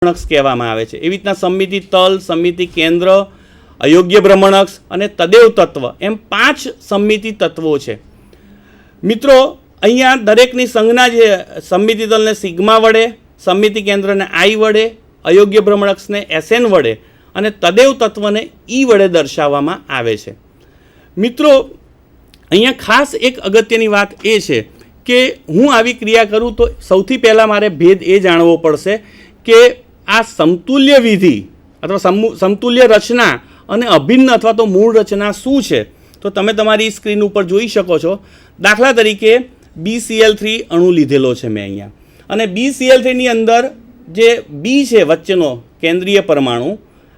ભ્રમણઅક્ષ કહેવામાં આવે છે। એવી રીતના સમમિતિ તલ, સમમિતિ કેન્દ્ર, અયોગ્ય ભ્રમણઅક્ષ અને તદેવ તત્વ એમ 5 સમમિતિ તત્વો છે। મિત્રો અહીંયા દરેકની સંજ્ઞા જે સમમિતિ તલને સિગ્મા વડે, સમમિતિ કેન્દ્રને આઈ વડે, અયોગ્ય ભ્રમણઅક્ષને એસએન વડે અને તદેવ તત્વને ઈ વડે દર્શાવવામાં આવે છે। મિત્રો અહીંયા ખાસ એક અગત્યની વાત એ છે કે હું આવી ક્રિયા કરું તો સૌથી પહેલાં મારે ભેદ એ જાણવો પડશે કે આ સમતુલ્ય વિધિ અથવા સમતુલ્ય રચના અને અભિન્ન અથવા તો મૂળ રચના શું છે। તો તમે તમારી સ્ક્રીન ઉપર જોઈ શકો છો। દાખલા તરીકે BCl3 અણુ લીધેલો છે મેં અહીંયા, અને BCl3ની અંદર જે બી છે વચ્ચેનો કેન્દ્રીય પરમાણુ,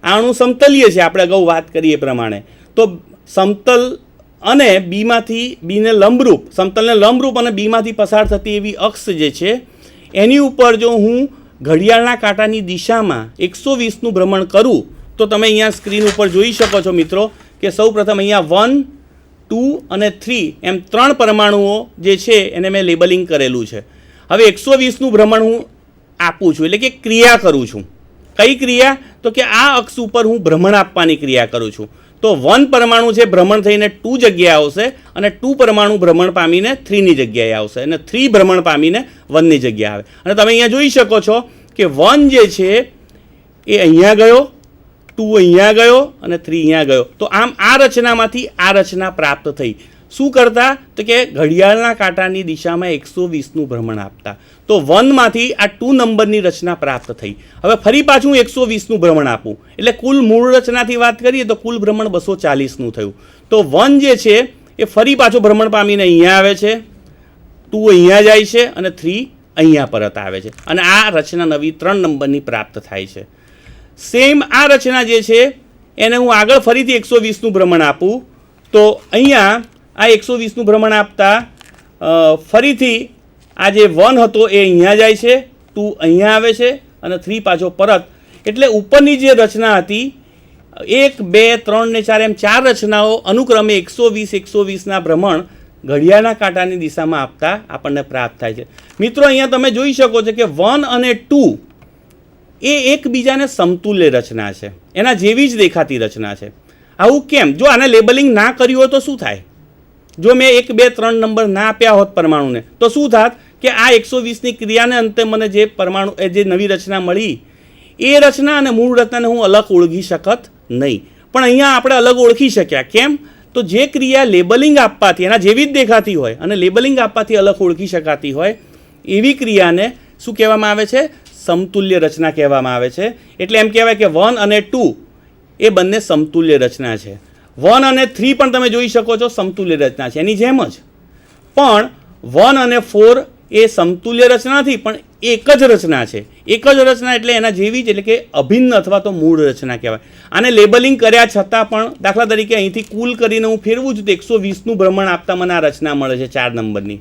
આ અણુ સમતલીય છે, આપણે અગાઉ વાત કરીએ પ્રમાણે। તો સમતલ અને બીને લંબરૂપ, સમતલને લંબરૂપ અને બીમાંથી પસાર થતી એવી અક્ષ જે છે એની ઉપર જો હું ઘડિયાળના કાંટાની દિશામાં 120નું ભ્રમણ કરું તો તમે અહીંયા સ્ક્રીન ઉપર જોઈ શકો છો મિત્રો કે સૌપ્રથમ અહીંયા 1, 2 અને 3 એમ 3 પરમાણુઓ જે છે એને મેં લેબલિંગ કરેલું છે। હવે 120નું ભ્રમણ હું આપું છું, એટલે કે ક્રિયા કરું છું। કઈ ક્રિયા? તો કે આ અક્ષ ઉપર હું ભ્રમણ આપવાની ક્રિયા કરું છું। તો 1 પરમાણુ છે ભ્રમણ થઈને 2 જગ્યાએ આવશે અને 2 પરમાણુ ભ્રમણ પામીને 3ની જગ્યાએ આવશે અને 3 ભ્રમણ પામીને 1ની જગ્યાએ આવે। અને તમે અહીંયા જોઈ શકો છો કે 1 જે છે એ અહીંયા ગયો, 2 અહીંયા ગયો અને 3 અહીંયા ગયો। તો આમ આ રચનામાંથી આ રચના પ્રાપ્ત થઈ। શું કરતા? તો કે ઘડિયાળના કાંટાની દિશામાં 120નું ભ્રમણ આપતા। તો 1માંથી આ 2 નંબરની રચના પ્રાપ્ત થઈ। હવે ફરી પાછું 120નું ભ્રમણ આપું એટલે કુલ મૂળ રચનાથી વાત કરીએ તો કુલ ભ્રમણ 240નું થયું। તો 1 જે છે એ ફરી પાછું ભ્રમણ પામીને અહીંયા આવે છે, 2 અહીંયા જાય છે અને 3 અહીંયા પરત આવે છે, અને આ રચના નવી 3 નંબરની પ્રાપ્ત થાય છે। સેમ આ રચના જે છે એને હું આગળ ફરીથી 120નું ભ્રમણ આપું તો અહીંયા આ 120નું ભ્રમણ આપતા ફરીથી આ જે 1 હતો એ અહીંયા જાય છે, 2 અહીંયા આવે છે અને 3 પાછો પરત। એટલે ઉપરની જે રચના હતી 1, 2, 3 ને 4 એમ 4 રચનાઓ અનુક્રમે 120ના ભ્રમણ ઘડિયાળના કાંટાની દિશામાં આપતા આપણને પ્રાપ્ત થાય છે। મિત્રો અહીંયા તમે જોઈ શકો છો કે 1 અને 2 એ એકબીજાને સમતુલ્ય રચના છે, એના જેવી જ દેખાતી રચના છે। આવું કેમ? જો આને લેબલિંગ ના કર્યું હોય તો શું થાય? જો મેં 1, 2, 3 નંબર ના આપ્યા હોત પરમાણુને તો શું થાત કે આ 120ની ક્રિયાને અંતે મને જે પરમાણુ જે નવી રચના મળી એ રચના અને મૂળ રચનાને હું અલગ ઓળખી શકત નહીં। પણ અહીંયા આપણે અલગ ઓળખી શક્યા। કેમ? તો જે ક્રિયા લેબલિંગ આપવાથી એના જેવી જ દેખાતી હોય અને લેબલિંગ આપવાથી અલગ ઓળખી શકાતી હોય એવી ક્રિયાને શું કહેવામાં આવે છે? સમતુલ્ય રચના કહેવામાં આવે છે। એટલે એમ કહેવાય કે 1 અને 2 એ બંને સમતુલ્ય રચના છે। 1 અને 3 પણ તમે જોઈ શકો છો સમતુલ્ય રચના છે એની જેમ જ, પણ 1 અને 4 એ સમતુલ્ય રચના નથી પણ એક જ રચના છે। એક જ રચના એટલે એના જેવી જ, એટલે કે અભિન્ન અથવા તો મૂળ રચના કહેવાય। આને લેબલિંગ કર્યા છતાં પણ દાખલા તરીકે અહીંથી કુલ કરીને હું ફેરવું છું તો 120નું ભ્રમણ આપતા મને આ રચના મળે છે 4 નંબરની।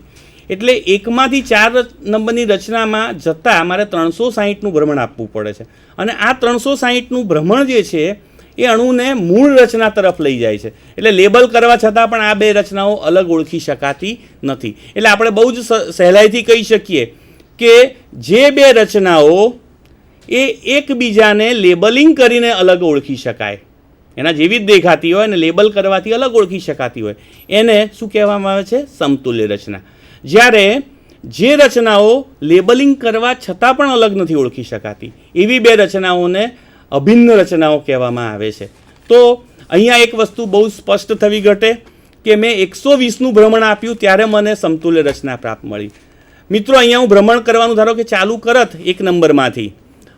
એટલે 1માંથી 4 નંબરની રચનામાં જતાં મારે 360નું ભ્રમણ આપવું પડે છે, અને આ 360નું ભ્રમણ જે છે એ અણુને મૂળ રચના તરફ લઈ જાય છે। એટલે લેબલ કરવા છતાં પણ આ બે રચનાઓ અલગ ઓળખી શકાતી નથી। એટલે આપણે બહુ જ સહેલાઈથી કહી શકીએ કે જે બે રચનાઓ એ એકબીજાને લેબલિંગ કરીને અલગ ઓળખી શકાય, એના જેવી જ દેખાતી હોય અને લેબલ કરવાથી અલગ ઓળખી શકાતી હોય એને શું કહેવામાં આવે છે? સમતુલ્ય રચના। જ્યારે જે રચનાઓ લેબલિંગ કરવા છતાં પણ અલગ નથી ઓળખી શકાતી એવી બે રચનાઓને અભિન્ન રચનાઓ કહેવામાં આવે છે। તો અહીંયા એક વસ્તુ બહુ સ્પષ્ટ થવી ઘટે કે મેં 120નું ભ્રમણ આપ્યું ત્યારે મને સમતુલ્ય રચના પ્રાપ્ત મળી। મિત્રો અહીંયા હું ભ્રમણ કરવાનું ધારો કે ચાલુ કરત 1 નંબરમાંથી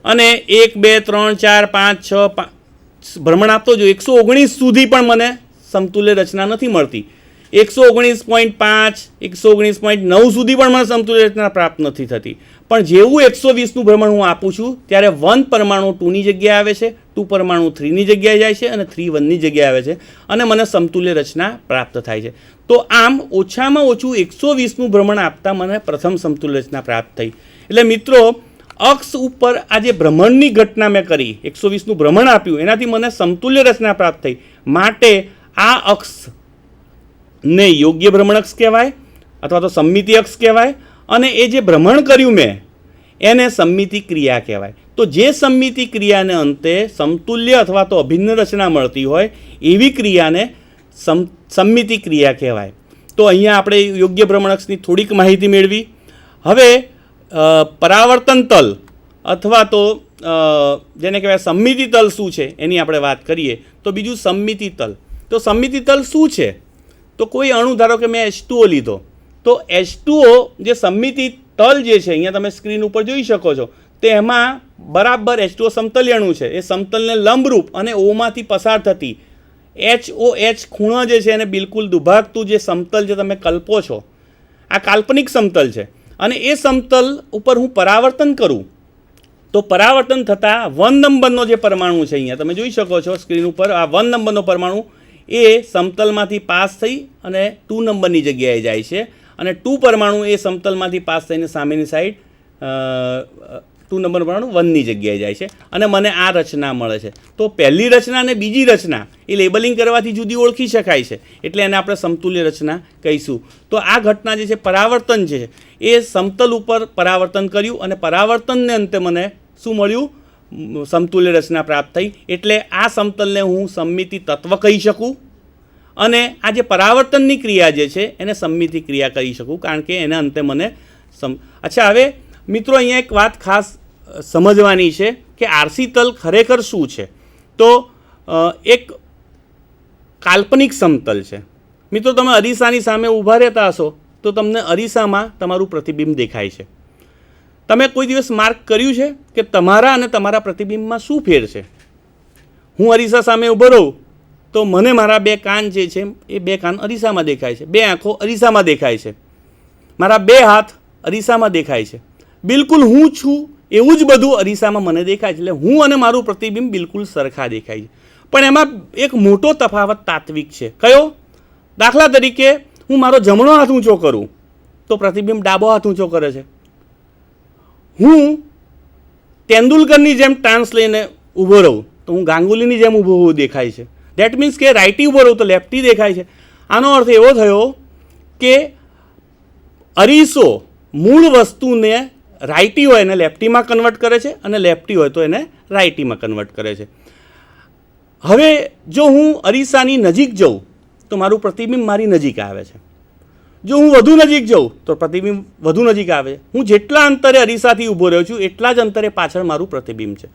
અને 1, 2, 3, 4, 5, 6 ભ્રમણ આપતો જો 119 સુધી પણ મને સમતુલ્ય રચના નથી મળતી। 119.5, 119.9 સુધી પણ મને સમતુલ્ય રચના પ્રાપ્ત નથી થતી। પણ જેવું 120નું ભ્રમણ હું આપું છું ત્યારે 1 પરમાણુ 2ની જગ્યાએ આવે છે, 2 પરમાણુ 3ની જગ્યાએ જાય છે અને 3 1ની જગ્યાએ આવે છે અને મને સમતુલ્ય રચના પ્રાપ્ત થાય છે। તો આમ ઓછામાં ઓછું 120નું ભ્રમણ આપતા મને પ્રથમ સમતુલ્ય રચના પ્રાપ્ત થઈ। એટલે મિત્રો અક્ષ ઉપર આ જે ભ્રમણની ઘટના મેં કરી, 120નું ભ્રમણ આપ્યું એનાથી મને સમતુલ્ય રચના પ્રાપ્ત થઈ, માટે આ અક્ષ ને યોગ્ય ભ્રમણઅક્ષ કહેવાય અથવા તો સમમિતિ અક્ષ કહેવાય, અને એ જે ભ્રમણ કર્યું મેં એને સમમિતિ ક્રિયા કહેવાય। તો જે સમમિતિ ક્રિયાને અંતે સમતુલ્ય અથવા તો અભિન્ન રચના મળતી હોય એવી ક્રિયાને સમમિતિ ક્રિયા કહેવાય. તો અહીંયા આપણે યોગ્ય ભ્રમણકની થોડીક માહિતી મેળવી. હવે પરાવર્તન તલ અથવા તો જેને કહેવાય સમમિતિ તલ શું છે એની આપણે વાત કરીએ તો બીજું સમમિતિ તલ. તો સમમિતિ તલ શું છે? તો કોઈ અણુ, ધારો કે મેં H2O લીધો, તો H2O જે સમમિતિ તલ જે છે અહીંયા તમે સ્ક્રીન ઉપર જોઈ શકો છો, તે એમાં બરાબર H2O સમતલ્ય અણુ છે. એ સમતલને લંબરૂપ અને ઓમાંથી પસાર થતી HOH ખૂણો જે છે એને બિલકુલ દુભાગતું જે સમતલ જે તમે કલ્પો છો, આ કાલ્પનિક સમતલ છે. અને એ સમતલ ઉપર હું પરાવર્તન કરું તો પરાવર્તન થતાં 1 નંબરનો જે પરમાણુ છે અહીંયા તમે જોઈ શકો છો સ્ક્રીન ઉપર, આ 1 નંબરનો પરમાણુ એ સમતલમાંથી પાસ થઈ અને 2 નંબરની જગ્યાએ જાય છે. અને 2 પરમાણુ એ સમતલમાંથી પાસ થઈને સામેની સાઈડ 2 નંબર પરમાણુ 1ની જગ્યાએ જાય છે અને મને આ રચના મળે છે. તો પહેલી રચના અને બીજી રચના એ લેબલિંગ કરવાથી જુદી ઓળખી શકાય છે, એટલે એને આપણે સમતુલ્ય રચના કહીશું. તો આ ઘટના જે છે પરાવર્તન છે, એ સમતલ ઉપર પરાવર્તન કર્યું અને પરાવર્તનને અંતે મને શું મળ્યું? સમતુલ્ય રચના પ્રાપ્ત થઈ. એટલે આ સમતલને હું સમમિતિ તત્વ કહી શકું અને આ જે પરાવર્તનની ક્રિયા જે છે એને સમમિતિ ક્રિયા કહી શકું, કારણ કે એના અંતે મને અચ્છા, હવે મિત્રો અહીંયા એક વાત ખાસ સમજવાની છે કે આરસી તલ ખરેખર શું છે. તો એક કાલ્પનિક સમતલ છે. મિત્રો તમે અરીસાની સામે ઊભા રહેતા હશો તો તમને અરીસામાં તમારું પ્રતિબિંબ દેખાય છે. તમે કોઈ દિવસ માર્ક કર્યું છે કે તમારા અને તમારા પ્રતિબિંબમાં શું ફેર છે? હું અરીસા સામે ઊભો રહું તો મને મારા 2 કાન જે છે એ 2 કાન અરીસામાં દેખાય છે, 2 આંખો અરીસામાં દેખાય છે, મારા 2 હાથ અરીસામાં દેખાય છે. બિલકુલ હું છું એવું જ બધું અરીસામાં મને દેખાય છે. એટલે હું અને મારું પ્રતિબિંબ બિલકુલ સરખા દેખાય છે. પણ એમાં એક મોટો તફાવત તાત્વિક છે. કયો? દાખલા તરીકે હું મારો જમણો હાથ ઊંચો કરું તો પ્રતિબિંબ ડાબો હાથ ઊંચો કરે છે. હું તેંડુલકરની જેમ ટાન્સ લઈને ઊભો રહું તો હું ગાંગુલીની જેમ ઊભો હોવું દેખાય છે. દેટ મીન્સ કે રાઇટી ઊભો રહું તો લેફ્ટી દેખાય છે. આનો અર્થ એવો થયો કે અરીસો મૂળ વસ્તુને રાઇટી હોય એને લેફ્ટીમાં કન્વર્ટ કરે છે અને લેફ્ટી હોય તો એને રાઇટીમાં કન્વર્ટ કરે છે. હવે જો હું અરીસાની નજીક જાઉં તો મારું પ્રતિબિંબ મારી નજીક આવે છે. જો હું વધુ નજીક જાઉં તો પ્રતિબિંબ વધુ નજીક આવે છે. હું જેટલા અંતરે અરીસાથી ઊભો રહ્યો છું એટલા જ અંતરે પાછળ મારું પ્રતિબિંબ છે.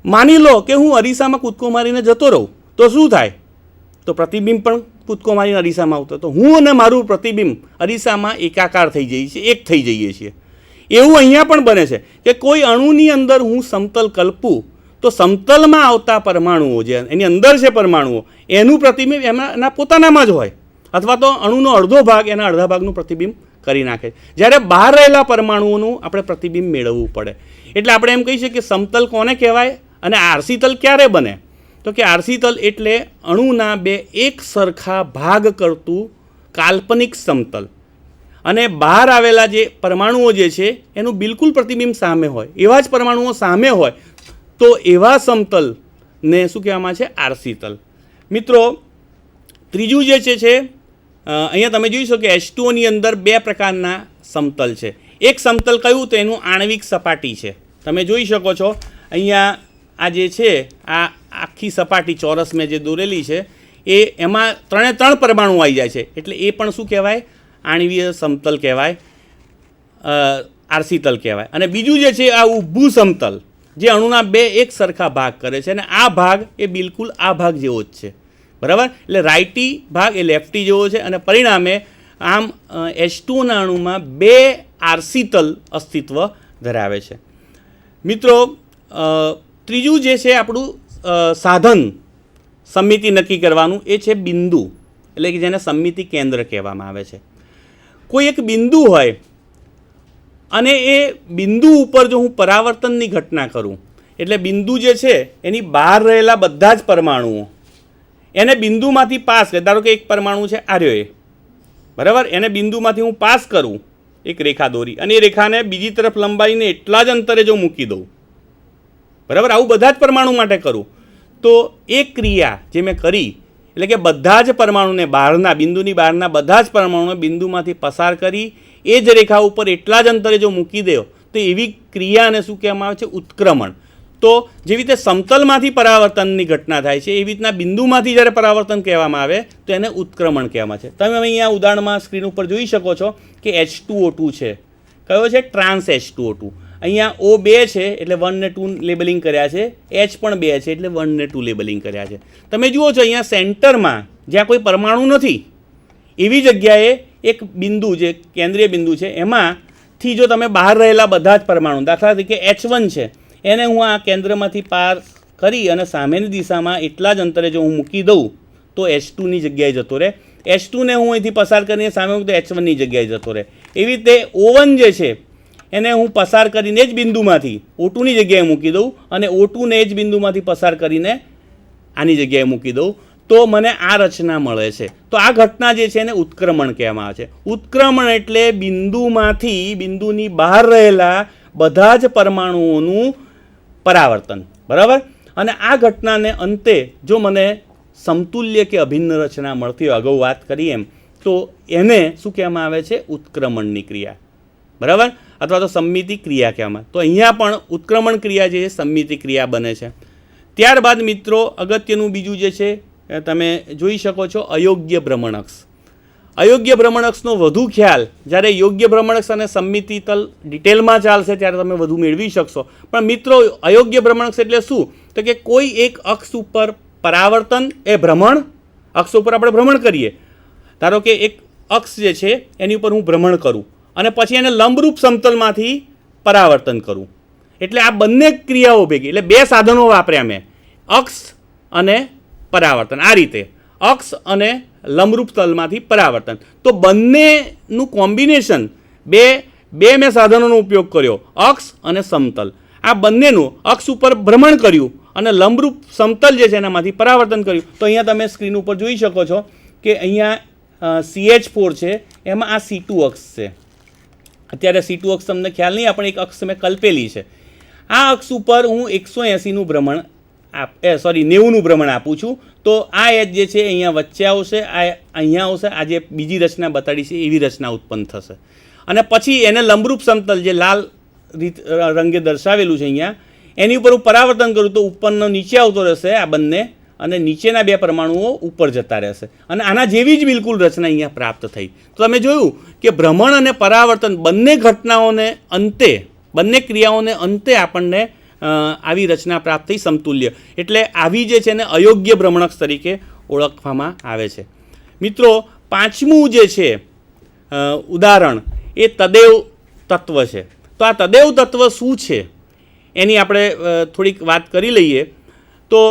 માની લો કે હું અરીસામાં કૂદકો મારીને જતો રહું તો શું થાય? તો પ્રતિબિંબ પણ કૂદકો મારીને અરીસામાં આવતો, તો હું અને મારું પ્રતિબિંબ અરીસામાં એકાકાર થઈ જઈએ છીએ, એક થઈ જઈએ છીએ. એવું અહીંયા પણ બને છે કે કોઈ અણુની અંદર હું સમતલ કલ્પું તો સમતલમાં આવતા પરમાણુઓ જે એની અંદર છે પરમાણુઓ એનું પ્રતિબિંબ એના પોતાનામાં જ હોય, અથવા તો અણુનો અડધો ભાગ એના અડધા ભાગનું પ્રતિબિંબ કરી નાખે. જ્યારે બહાર રહેલા પરમાણુઓનું આપણે પ્રતિબિંબ મેળવવું પડે. એટલે આપણે એમ કહી શકીએ કે સમતલ કોને કહેવાય અને આરસી તલ ક્યારે બને? તો કે આરસી તલ એટલે અણુના 2 એક સરખા ભાગ કરતું કાલ્પનિક સમતલ અને બહાર આવેલા જે પરમાણુઓ જે છે એનું બિલકુલ પ્રતિબિંબ સામે હોય, એવા જ પરમાણુઓ સામે હોય તો એવા સમતલને શું કહેવામાં છે? આરસી તલ. મિત્રો ત્રીજું જે છે અહીંયા તમે જોઈ શકો કે H2O ની અંદર 2 પ્રકારના સમતલ છે. એક સમતલ કયું? તો એનું આણ્વિક સપાટી છે. તમે જોઈ શકો છો અહીંયા આ જે છે આ આખી સપાટી ચોરસ મેં જે દોરેલી છે એ એમાં 3 પરમાણુ આવી જાય છે, એટલે એ પણ શું કહેવાય? આણ્વીય સમતલ કહેવાય, આરસી તલ કહેવાય. અને બીજું જે છે આ ઊભું સમતલ જે અણુના 2 એક સરખા ભાગ કરે છે અને આ ભાગ એ બિલકુલ આ ભાગ જેવો જ છે, બરાબર? એટલે રાઇટી ભાગ એ લેફ્ટી જેવો છે અને પરિણામે આમ H2O ના અણુમાં 2 આરસી તલ અસ્તિત્વ ધરાવે છે. મિત્રો ત્રીજું જે છે આપણું સાધન સમમિતિ નક્કી કરવાનું એ છે બિંદુ, એટલે કે જેને સમમિતિ કેન્દ્ર કહેવામાં આવે છે. કોઈ એક બિંદુ હોય અને એ બિંદુ ઉપર જો હું પરાવર્તનની ઘટના કરું, એટલે બિંદુ જે છે એની બહાર રહેલા બધા જ પરમાણુઓ એને બિંદુમાંથી પાસ કરે. ધારો કે એક પરમાણુ છે આર્યો એ, બરાબર? એને બિંદુમાંથી હું પાસ કરું એક રેખા દોરી અને એ રેખાને બીજી તરફ લંબાઈને એટલા જ અંતરે જો મૂકી દઉં, બરાબર? આવું બધા જ પરમાણુ માટે કરું તો એ ક્રિયા જે મેં કરી એટલે કે બધા જ પરમાણુને બહારના બિંદુની બહારના બધા જ પરમાણુને બિંદુમાંથી પસાર કરી એ જ રેખા ઉપર એટલા જ અંતરે જો મૂકી દો તો એવી ક્રિયાને શું કહેવામાં આવે છે? ઉત્ક્રમણ. તો જેવી રીતે સમતલમાંથી પરાવર્તનની ઘટના થાય છે, એવી રીતના બિંદુમાંથી જ્યારે પરાવર્તન કહેવામાં આવે તો એને ઉત્ક્રમણ કહેવામાં છે. તમે અહીંયા ઉદાહરણમાં સ્ક્રીન ઉપર જોઈ શકો છો કે H2O2 છે. કયો છે? Trans H2O2. અહીંયા O2 છે એટલે 1 ને 2 લેબલિંગ કર્યા છે, H પણ 2 છે એટલે 1 ને 2 લેબલિંગ કર્યા છે. તમે જુઓ છો અહીંયા સેન્ટરમાં જ્યાં કોઈ પરમાણુ નથી એવી જગ્યાએ એક બિંદુ, જે કેન્દ્રીય બિંદુ છે, એમાંથી જો તમે બહાર રહેલા બધા જ પરમાણુ, દાખલા તરીકે H1 છે, એને હું આ કેન્દ્રમાંથી પાર કરી અને સામેની દિશામાં એટલા જ અંતરે જો હું મૂકી દઉં તો H2ની જગ્યાએ જતો રહે. H2ને હું અહીંથી પસાર કરીને સામે મૂકું તો H1ની જગ્યાએ જતો રહે. એવી રીતે O1 જે છે એને હું પસાર કરીને જ બિંદુમાંથી O2ની જગ્યાએ મૂકી દઉં અને O2ને જ બિંદુમાંથી પસાર કરીને આની જગ્યાએ મૂકી દઉં તો મને આ રચના મળે છે. તો આ ઘટના જે છે એને ઉત્ક્રમણ કહેવામાં આવે છે. ઉત્ક્રમણ એટલે બિંદુમાંથી બિંદુની બહાર રહેલા બધા જ પરમાણુઓનું પરાવર્તન, બરાબર. અને આ ઘટનાને અંતે જો મને સમતુલ્ય કે અભિન્ન રચના મળતી હોય, અગાઉ વાત કરી એમ, તો એને શું કહેવામાં આવે છે? ઉત્ક્રમણની ક્રિયા, બરાબર, અથવા તો સંમિતિ ક્રિયા કહેવામાં. તો અહીંયા પણ ઉત્ક્રમણ ક્રિયા જે છે સંમિતિ ક્રિયા બને છે. ત્યારબાદ મિત્રો અગત્યનું બીજું જે છે તમે જોઈ શકો છો અયોગ્ય ભ્રમણક્ષ. અયોગ્ય ભ્રમણક્ષનો વધુ ખ્યાલ જ્યારે યોગ્ય ભ્રમણક્ષ અને સંમિતિ તલ ડિટેલમાં ચાલશે ત્યારે તમે વધુ મેળવી શકશો. પણ મિત્રો અયોગ્ય ભ્રમણક્ષ એટલે શું? તો કે કોઈ એક અક્ષ ઉપર પરાવર્તન એ ભ્રમણ, અક્ષ ઉપર આપણે ભ્રમણ કરીએ. ધારો કે એક અક્ષ જે છે એની ઉપર હું ભ્રમણ કરું અને પછી એને લંબરૂપ સમતલમાંથી પરાવર્તન કરું. એટલે આ બંને ક્રિયાઓ ભેગી, એટલે બે સાધનો વાપર્યા મેં, અક્ષ અને પરાવર્તન. આ રીતે અક્ષ અને લંબરૂપ તલમાંથી પરાવર્તન. તો બંનેનું કોમ્બિનેશન, બે મેં સાધનોનો ઉપયોગ કર્યો, અક્ષ અને સમતલ. આ બંનેનું અક્ષ ઉપર ભ્રમણ કર્યું અને લંબરૂપ સમતલ જે છે એનામાંથી પરાવર્તન કર્યું. તો અહીંયા તમે સ્ક્રીન ઉપર જોઈ શકો છો કે અહીંયા CH4 છે, એમાં આ C2 અક્ષ છે. અત્યારે C2 અક્ષ તમને ખ્યાલ નહીં, આપણે એક અક્ષ મેં કલ્પેલી છે. આ અક્ષ ઉપર હું 180નું ભ્રમણ 90નું ભ્રમણ આપું છું. તો આ એચ જે છે અહીંયા વચ્ચે આવશે, આ અહીંયા આવશે, આ જે બીજી રચના બતાડી છે એવી રચના ઉત્પન્ન થશે. અને પછી એને લંબરૂપ સમતલ જે લાલ રંગે દર્શાવેલું છે અહીંયા, એની ઉપર હું પરાવર્તન કરું તો ઉપરનો નીચે આવતો રહેશે આ બંને, અને નીચેના બે પરમાણુઓ ઉપર જતા રહેશે. અને આના જેવી જ બિલકુલ રચના અહીંયા પ્રાપ્ત થઈ. તો તમે જોયું કે ભ્રમણ અને પરાવર્તન બંને ઘટનાઓને અંતે, બંને ક્રિયાઓને અંતે આપણને આવી રચના પ્રાપ્ત થઈ સમતુલ્ય. એટલે આવી જે છે એને અયોગ્ય ભ્રમણક્ષ તરીકે ઓળખવામાં આવે છે. મિત્રો પાંચમું જે છે ઉદાહરણ એ તદેવ તત્વ છે. તો આ તદેવ તત્વ શું છે એની આપણે થોડીક વાત કરી લઈએ. તો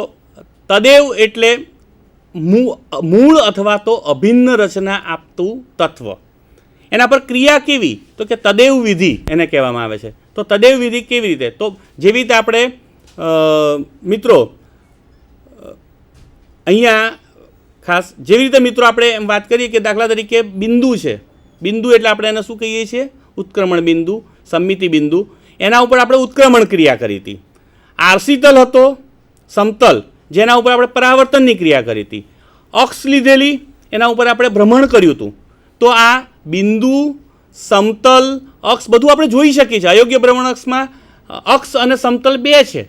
તદેવ એટલે મૂળ અથવા તો અભિન્ન રચના આપતું તત્વ. એના પર ક્રિયા કેવી? તો કે તદેવ વિધિ એને કહેવામાં આવે છે. તો તદેવ વિધિ કેવી રીતે? તો જેવી રીતે આપણે મિત્રો અહીંયા ખાસ જેવી રીતે મિત્રો આપણે એમ વાત કરીએ કે દાખલા તરીકે બિંદુ છે. બિંદુ એટલે આપણે એને શું કહીએ છીએ? ઉત્ક્રમણ બિંદુ, સંમિતિ બિંદુ. એના ઉપર આપણે ઉત્ક્રમણ ક્રિયા કરી હતી. આરસી તલ હતો સમતલ, જેના ઉપર આપણે પરાવર્તનની ક્રિયા કરી હતી. અક્ષ લીધેલી, એના ઉપર આપણે ભ્રમણ કર્યું હતું. તો આ બિંદુ, સમતલ, અક્ષ બધું આપણે જોઈ શકીએ છીએ. અયોગ્ય ભ્રમણક્ષમાં અક્ષ અને સમતલ બે છે,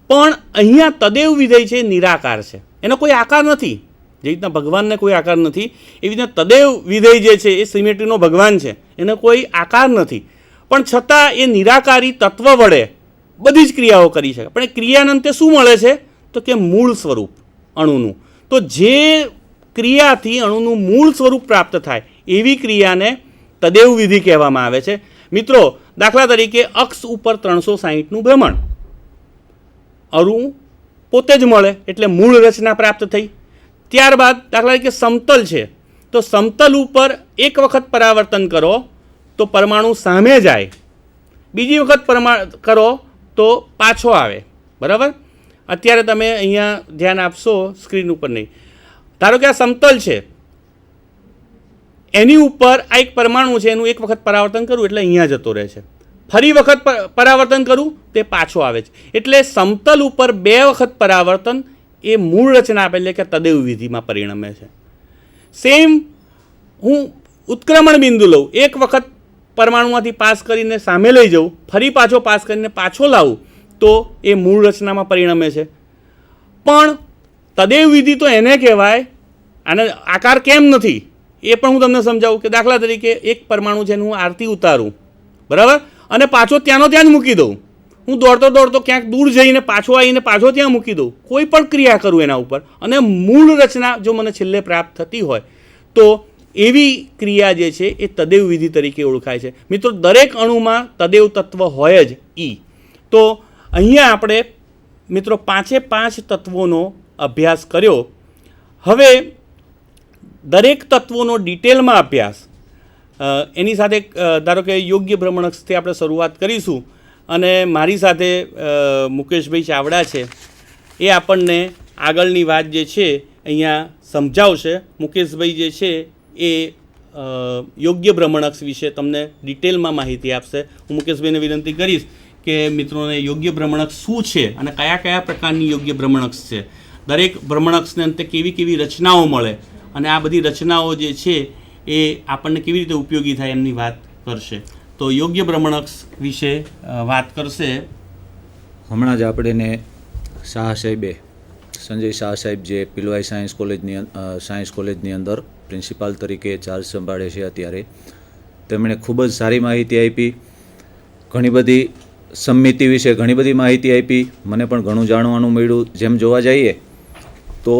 પણ અહીંયા તદેવ વિધેય છે નિરાકાર છે, એનો કોઈ આકાર નથી. જે રીતના ભગવાનને કોઈ આકાર નથી એવી રીતના તદેવ વિધેય જે છે એ સિમેટ્રીનો ભગવાન છે, એને કોઈ આકાર નથી, પણ છતાં એ નિરાકારી તત્વ વડે બધી જ ક્રિયાઓ કરી શકે. પણ એ ક્રિયાના અંતે શું મળે છે? તો કે મૂળ સ્વરૂપ અણુનું. તો જે ક્રિયાથી અણુનું મૂળ સ્વરૂપ પ્રાપ્ત થાય એવી ક્રિયાને તદેવ વિધિ કહેવામાં આવે છે. મિત્રો દાખલા તરીકે અક્ષ ઉપર 360નું ભ્રમણ, અણુ પોતે જ મળે એટલે મૂળ રચના પ્રાપ્ત થઈ. ત્યારબાદ દાખલા તરીકે સમતલ છે, તો સમતલ ઉપર એક વખત પરાવર્તન કરો તો પરમાણુ સામે જાય, બીજી વખત કરો તો પાછો આવે, બરાબર. અત્યારે તમે અહીંયા ધ્યાન આપશો સ્ક્રીન ઉપર નહીં. ધારો કે આ સમતલ છે, એની ઉપર આ એક પરમાણુ છે, એનું એક વખત પરાવર્તન કરું એટલે અહીંયા જતો રહે છે. ફરી વખત પરાવર્તન કરું તે પાછો આવે છે. એટલે સમતલ ઉપર બે વખત પરાવર્તન એ મૂળ રચના આપે એટલે કે તદેવ વિધિમાં પરિણમે છે. સેમ હું ઉત્ક્રમણ બિંદુ લઉં, એક વખત પરમાણુમાંથી પાસ કરીને સામે લઈ જવું, ફરી પાછો પાસ કરીને પાછો લાવું, તો એ મૂળ રચનામાં પરિણમે છે. પણ તદેવ વિધિ તો એને કહેવાય. આને આકાર કેમ નથી એ પણ હું તમને સમજાવું કે દાખલા તરીકે એક પરમાણુ છે હું આરતી ઉતારું, બરાબર, અને પાછો ત્યાંનો ત્યાં જ મૂકી દઉં. હું દોડતો દોડતો ક્યાંક દૂર જઈને પાછો આવીને પાછો ત્યાં મૂકી દઉં, કોઈ પણ ક્રિયા કરું એના ઉપર, અને મૂળ રચના જો મને છેલ્લે પ્રાપ્ત થતી હોય તો એવી ક્રિયા જે છે એ તદેવ વિધિ તરીકે ઓળખાય છે. મિત્રો, દરેક અણુમાં તદેવ તત્વ હોય જ ઈ. તો અહીંયા આપણે મિત્રો 5 તત્વોનો અભ્યાસ કર્યો. હવે દરેક તત્વોનો ડિટેલમાં અભ્યાસ એની સાથે ધારો કે યોગ્ય ભ્રમણકથી આપણે શરૂઆત કરીશું, અને મારી સાથે મુકેશભાઈ ચાવડા છે, એ આપણને આગળની વાત જે છે અહીંયા સમજાવશે. મુકેશભાઈ જે છે એ યોગ્ય ભ્રમણક વિશે તમને ડિટેલમાં માહિતી આપશે. હું મુકેશભાઈને વિનંતી કરીશ કે મિત્રોને યોગ્ય ભ્રમણક શું છે અને કયા કયા પ્રકારની યોગ્ય ભ્રમણક છે, દરેક ભ્રમણકને અંતે કેવી કેવી રચનાઓ મળે, અને આ બધી રચનાઓ જે છે એ આપણને કેવી રીતે ઉપયોગી થાય એમની વાત કરશે. તો યોગ્ય ભ્રમણક વિશે વાત કરશે. હમણાં જ આપણે શાહ સાહેબે, સંજય શાહ સાહેબ જે પીલવાઈ સાયન્સ કોલેજની અંદર પ્રિન્સિપાલ તરીકે ચાર્જ સંભાળે છે અત્યારે, તેમણે ખૂબ જ સારી માહિતી આપી. ઘણી બધી સમિતિ વિશે ઘણી બધી માહિતી આપી. મને પણ ઘણું જાણવાનું મળ્યું. જેમ જોવા જઈએ તો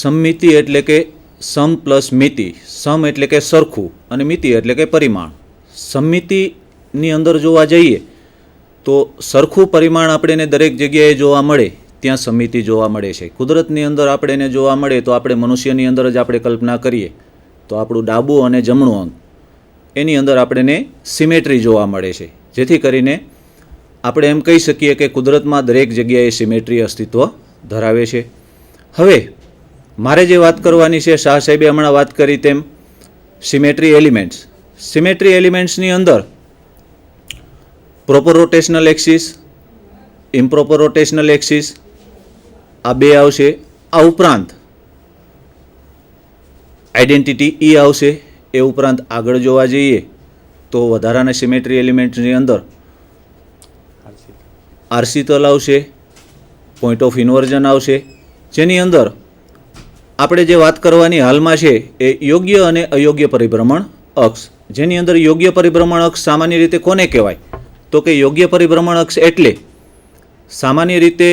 સમિતિ એટલે કે સમ પ્લસ મિતિ. સમ એટલે કે સરખું અને મિતિ એટલે કે પરિમાણ. સમિતિની અંદર જોવા જઈએ તો સરખું પરિમાણ આપણને દરેક જગ્યાએ જોવા મળે ત્યાં સમિતિ જોવા મળે છે. કુદરતની અંદર આપણને જોવા મળે તો આપણે મનુષ્યની અંદર જ આપણે કલ્પના કરીએ તો આપણું ડાબું અને જમણું અંગ, એની અંદર આપણને સિમેટ્રી જોવા મળે છે. જેથી કરીને આપણે એમ કહી શકીએ કે કુદરતમાં દરેક જગ્યાએ સિમેટ્રી અસ્તિત્વ ધરાવે છે. હવે મારે જે વાત કરવાની છે, શાહ સાહેબે હમણાં વાત કરી તેમ સિમેટ્રી એલિમેન્ટ્સ. સિમેટ્રી એલિમેન્ટ્સની અંદર proper rotational axis, improper rotational axis, આ બે આવશે. આ ઉપરાંત આઈડેન્ટિટી ઈ આવશે. એ ઉપરાંત આગળ જોવા જઈએ તો વધારાના સિમેટ્રી એલિમેન્ટ્સની અંદર આરસી તલ આવશે, પોઈન્ટ ઓફ ઇન્વર્ઝન આવશે, જેની અંદર આપણે જે વાત કરવાની હાલમાં છે એ યોગ્ય અને અયોગ્ય પરિભ્રમણ અક્ષ. જેની અંદર યોગ્ય પરિભ્રમણ અક્ષ સામાન્ય રીતે કોને કહેવાય? તો કે યોગ્ય પરિભ્રમણ અક્ષ એટલે સામાન્ય રીતે